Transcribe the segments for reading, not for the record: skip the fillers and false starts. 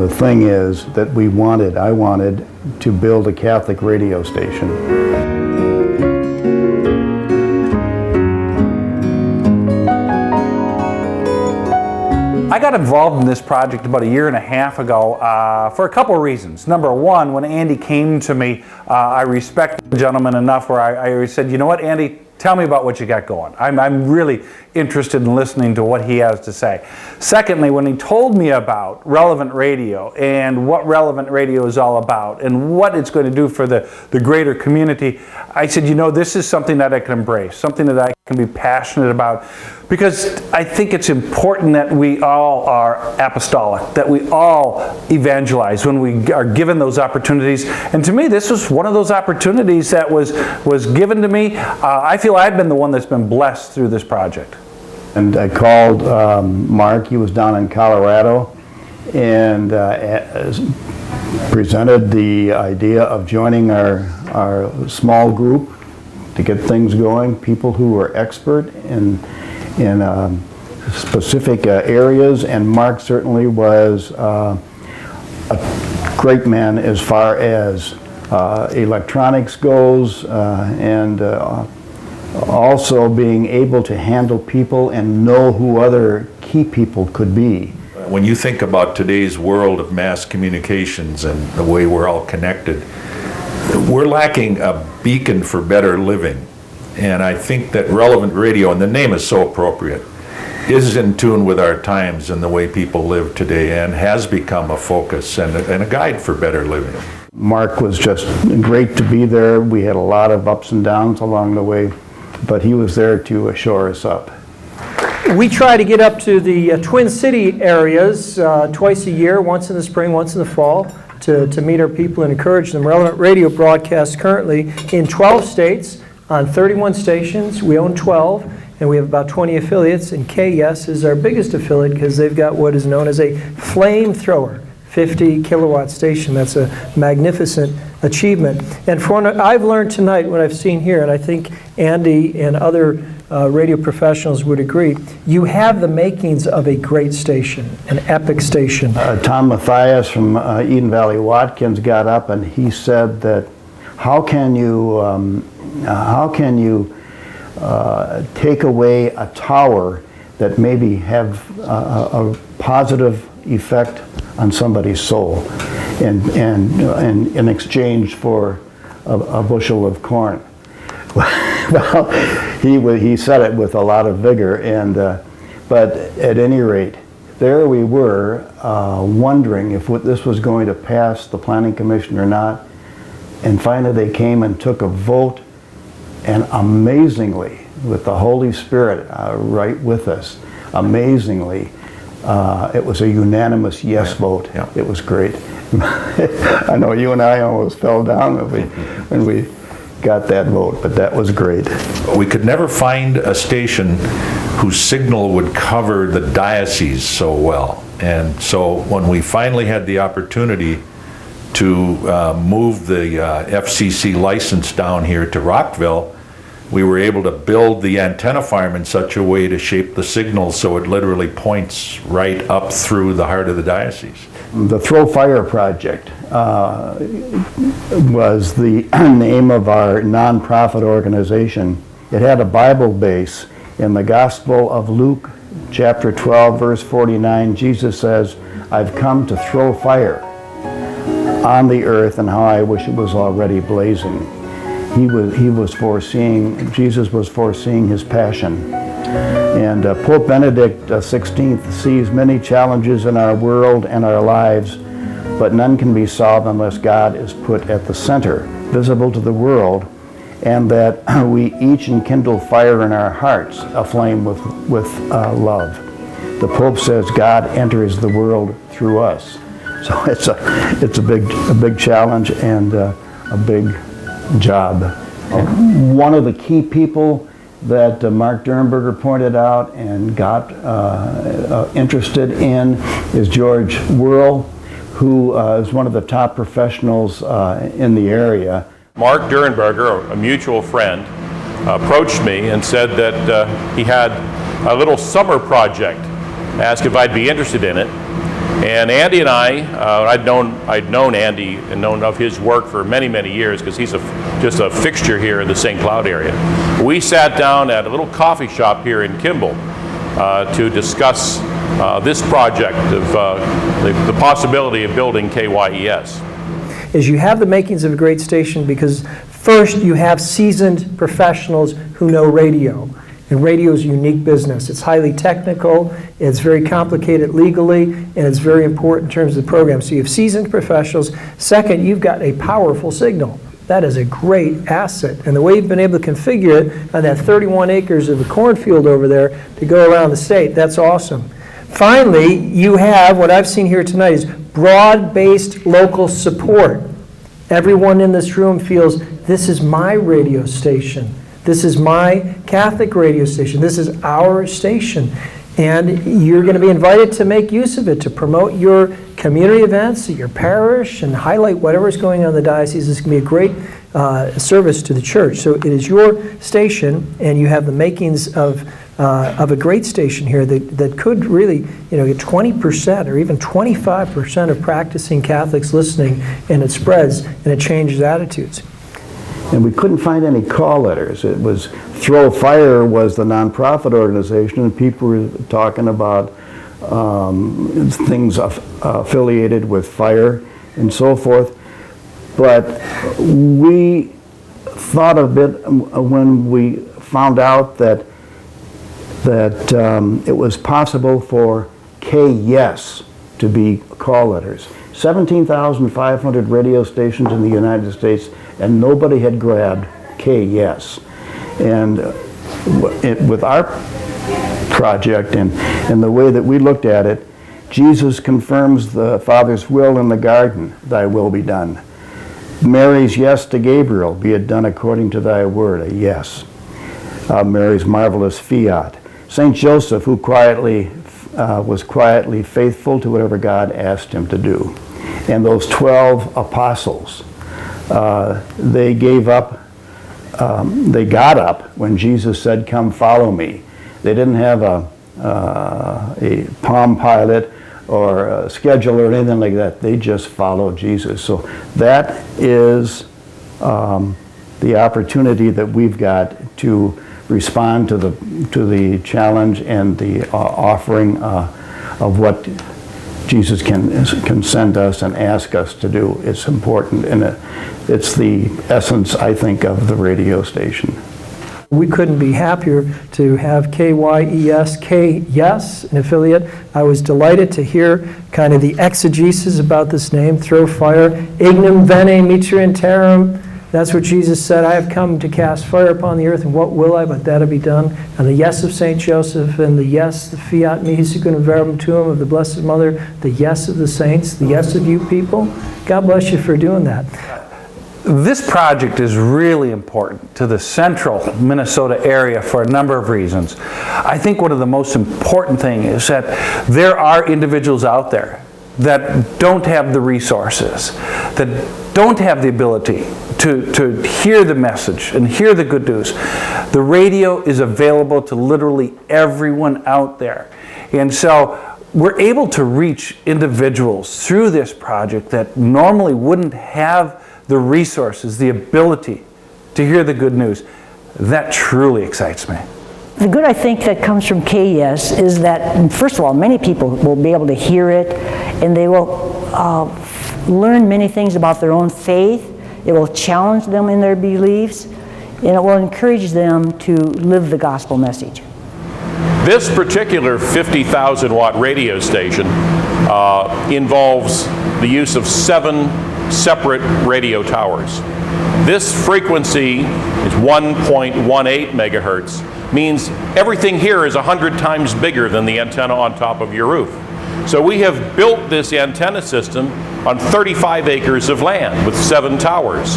the thing is that I wanted to build a Catholic radio station. I got involved in this project about 1.5 years ago for a couple of reasons. Number one, when Andy came to me, I respected the gentleman enough where I said, you know what, Andy, tell me about what you got going. I'm really interested in listening to what he has to say. Secondly, when he told me about Relevant Radio and what Relevant Radio is all about and what it's going to do for the greater community, I said, you know, this is something that I can embrace, something that I can be passionate about, because I think it's important that we all are apostolic, that we all evangelize when we are given those opportunities. And to me, this was one of those opportunities that was given to me. I feel I've been the one that's been blessed through this project. And I called Mark, he was down in Colorado, and presented the idea of joining our small group to get things going, people who were expert in specific areas, and Mark certainly was a great man as far as electronics goes, and also being able to handle people and know who other key people could be. When you think about today's world of mass communications and the way we're all connected, we're lacking a beacon for better living. And I think that Relevant Radio, and the name is so appropriate, is in tune with our times and the way people live today, and has become a focus and a guide for better living. Mark was just great to be there. We had a lot of ups and downs along the way, but he was there to shore us up. We try to get up to the Twin City areas twice a year, once in the spring, once in the fall, to meet our people and encourage them. Relevant Radio broadcasts currently in 12 states on 31 stations. We own 12, and we have about 20 affiliates, and KYES is our biggest affiliate because they've got what is known as a flamethrower 50 kilowatt station. That's a magnificent achievement. And for what I've learned tonight, what I've seen here, and I think Andy and other radio professionals would agree, you have the makings of a great station, an epic station. Tom Mathias from Eden Valley Watkins got up and he said that how can you take away a tower that maybe have a positive effect on somebody's soul and in exchange for a bushel of corn. Well, he said it with a lot of vigor, and but at any rate, there we were wondering if this was going to pass the Planning Commission or not, and finally they came and took a vote, and amazingly, with the Holy Spirit right with us, amazingly, it was a unanimous yes vote. Yeah. It was great. I know you and I almost fell down when we got that vote, but that was great. We could never find a station whose signal would cover the diocese so well. And so when we finally had the opportunity to move the FCC license down here to Rockville, we were able to build the antenna farm in such a way to shape the signal so it literally points right up through the heart of the diocese. The Throw Fire Project was the name of our nonprofit organization. It had a Bible base. In the Gospel of Luke, chapter 12, verse 49, Jesus says, "I've come to throw fire on the earth, and how I wish it was already blazing." Jesus was foreseeing his passion. And Pope Benedict XVI sees many challenges in our world and our lives, but none can be solved unless God is put at the center, visible to the world, and that we each enkindle fire in our hearts, aflame with love. The Pope says God enters the world through us. So it's a big challenge and a big job. One of the key people that Mark Dernberger pointed out and got interested in is George Whirl, who is one of the top professionals in the area. Mark Dernberger, a mutual friend, approached me and said that he had a little summer project, asked if I'd be interested in it. And Andy and I'd known Andy and known of his work for many, many years because he's just a fixture here in the St. Cloud area. We sat down at a little coffee shop here in Kimball to discuss this project of the possibility of building KYES. Is you have the makings of a great station because first you have seasoned professionals who know radio. And radio is a unique business. It's highly technical, it's very complicated legally, and it's very important in terms of the program. So you have seasoned professionals. Second, you've got a powerful signal. That is a great asset. And the way you've been able to configure it on that 31 acres of the cornfield over there to go around the state, that's awesome. Finally, you have, what I've seen here tonight is broad-based local support. Everyone in this room feels, this is my radio station. This is my Catholic radio station. This is our station. And you're going to be invited to make use of it, to promote your community events at your parish and highlight whatever's going on in the diocese. It's going to be a great service to the church. So it is your station, and you have the makings of a great station here that could really, get 20% or even 25% of practicing Catholics listening, and it spreads and it changes attitudes. And we couldn't find any call letters. It was Throw Fire was the nonprofit organization, and people were talking about things affiliated with fire and so forth. But we thought a bit when we found out that it was possible for KYES to be call letters. 17,500 radio stations in the United States, and nobody had grabbed KYES. And with our project and the way that we looked at it, Jesus confirms the Father's will in the garden, thy will be done. Mary's yes to Gabriel, be it done according to thy word, a yes. Mary's marvelous fiat. St. Joseph, who was quietly faithful to whatever God asked him to do. And those 12 apostles, they got up when Jesus said, come follow me. They didn't have a Palm Pilot or a schedule or anything like that. They just followed Jesus. So that is the opportunity that we've got to respond to the challenge and the offering of what Jesus can send us and ask us to do. It's important, and it's the essence, I think, of the radio station. We couldn't be happier to have KYES, an affiliate. I was delighted to hear kind of the exegesis about this name, Throw Fire, Ignum Veni Miserenterum. That's what Jesus said, I have come to cast fire upon the earth, and what will I but that it be done? And the yes of St. Joseph, and the yes, the fiat mihi secundum verbum tuum of the Blessed Mother, the yes of the saints, the yes of you people. God bless you for doing that. This project is really important to the central Minnesota area for a number of reasons. I think one of the most important things is that there are individuals out there that don't have the resources, that don't have the ability to hear the message and hear the good news. The radio is available to literally everyone out there. And so we're able to reach individuals through this project that normally wouldn't have the resources, the ability to hear the good news. That truly excites me. The good, I think, that comes from KYES is that, first of all, many people will be able to hear it, and they will learn many things about their own faith. It will challenge them in their beliefs, and it will encourage them to live the gospel message. This particular 50,000 watt radio station involves the use of 7 separate radio towers. This frequency is 1.18 megahertz, means everything here is 100 times bigger than the antenna on top of your roof. So we have built this antenna system on 35 acres of land with 7 towers.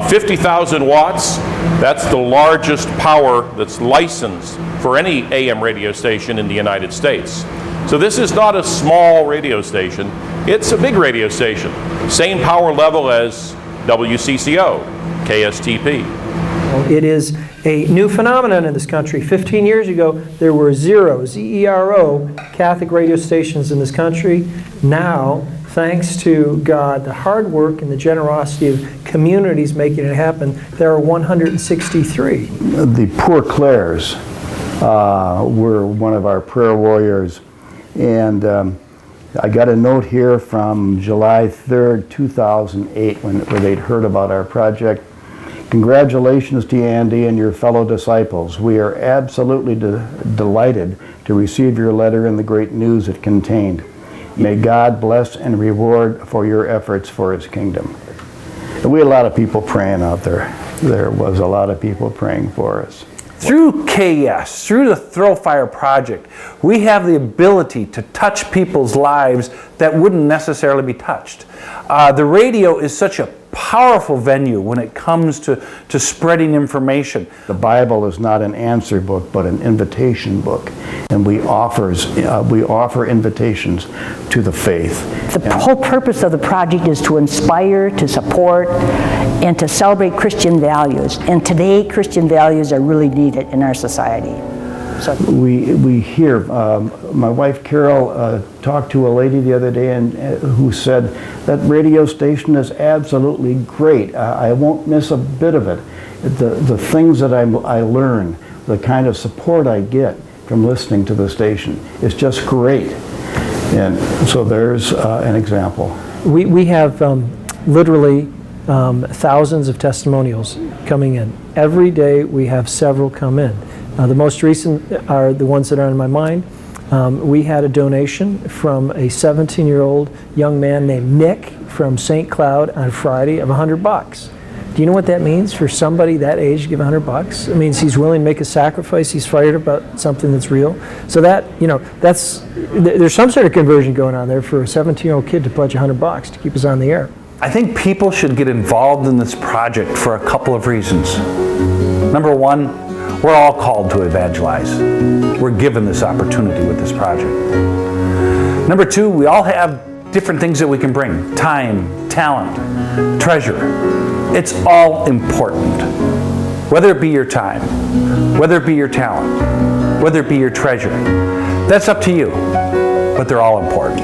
50,000 watts, that's the largest power that's licensed for any AM radio station in the United States. So this is not a small radio station, it's a big radio station. Same power level as WCCO, KSTP. It is a new phenomenon in this country. 15 years ago, there were 0, Z-E-R-O, Catholic radio stations in this country. Now, thanks to God, the hard work and the generosity of communities making it happen, there are 163. The Poor Clares were one of our prayer warriors, and I got a note here from July 3rd, 2008, where they'd heard about our project. Congratulations to Andy and your fellow disciples. We are absolutely delighted to receive your letter and the great news it contained. May God bless and reward for your efforts for His kingdom. And we had a lot of people praying out there. There was a lot of people praying for us. Through KYES, through the Throw Fire Project, we have the ability to touch people's lives that wouldn't necessarily be touched. The radio is such a powerful venue when it comes to spreading information. The Bible is not an answer book, but an invitation book, and we offer invitations to the faith. The whole purpose of the project is to inspire, to support, and to celebrate Christian values. And today, Christian values are really needed in our society. So We hear, my wife Carol talked to a lady the other day who said, that radio station is absolutely great. I won't miss a bit of it. The things that I learn, the kind of support I get from listening to the station is just great. And so there's an example. We have literally thousands of testimonials coming in. Every day we have several come in. The most recent are the ones that are in my mind. We had a donation from a 17-year-old young man named Nick from St. Cloud on Friday of $100. Do you know what that means for somebody that age to give $100? It means he's willing to make a sacrifice. He's fired about something that's real. So that, there's some sort of conversion going on there for a 17-year-old kid to pledge $100 to keep us on the air. I think people should get involved in this project for a couple of reasons. Number one, we're all called to evangelize. We're given this opportunity with this project. Number two, we all have different things that we can bring. Time, talent, treasure. It's all important. Whether it be your time, whether it be your talent, whether it be your treasure. That's up to you, but they're all important.